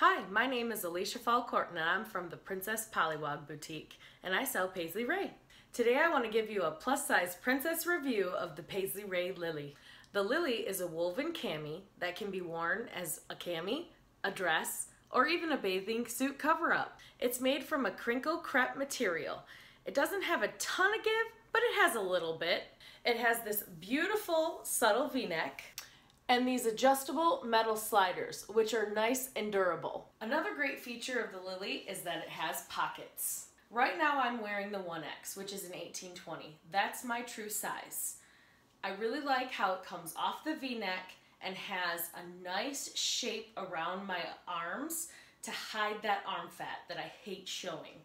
Hi, my name is Alicia Falcourt and I'm from the Princess Pollywog Boutique and I sell Paisley Raye. Today I want to give you a plus-size princess review of the Paisley Raye Lily. The Lily is a woven cami that can be worn as a cami, a dress, or even a bathing suit cover-up. It's made from a crinkle crepe material. It doesn't have a ton of give, but it has a little bit. It has this beautiful subtle V-neck and these adjustable metal sliders, which are nice and durable. Another great feature of the Lily is that it has pockets. Right now I'm wearing the 1X, which is an 18-20. That's my true size. I really like how it comes off the V-neck and has a nice shape around my arms to hide that arm fat that I hate showing.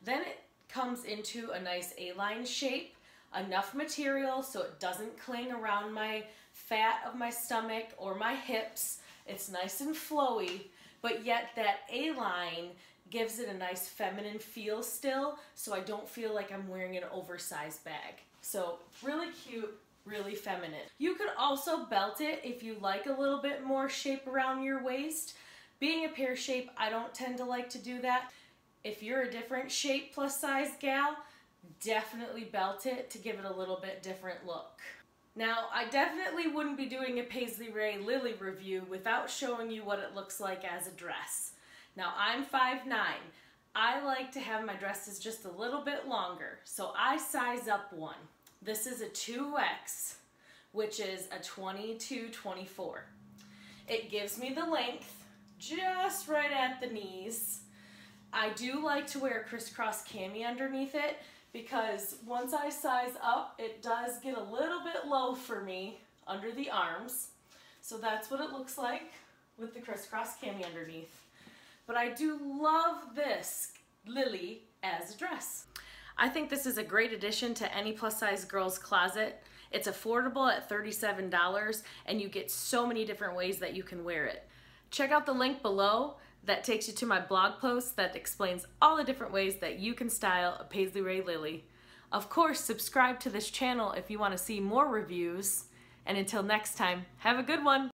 Then it comes into a nice A-line shape, enough material so it doesn't cling around my fat of my stomach or my hips. It's nice and flowy, but yet that A-line gives it a nice feminine feel still, so I don't feel like I'm wearing an oversized bag. So really cute, really feminine. You could also belt it if you like a little bit more shape around your waist. Being a pear shape, I don't tend to like to do that. If you're a different shape plus size gal, definitely belt it to give it a little bit different look. Now, I definitely wouldn't be doing a Paisley Raye Lily review without showing you what it looks like as a dress. Now, I'm 5'9". I like to have my dresses just a little bit longer, so I size up one. This is a 2X, which is a 22-24. It gives me the length just right at the knees. I do like to wear a crisscross cami underneath it because once I size up, it does get a little bit low for me under the arms. So that's what it looks like with the crisscross cami underneath. But I do love this Lily as a dress. I think this is a great addition to any plus-size girl's closet. It's affordable at $37 and you get so many different ways that you can wear it. Check out the link below that takes you to my blog post that explains all the different ways that you can style a Paisley Raye Lily. Of course, subscribe to this channel if you want to see more reviews. And until next time, have a good one.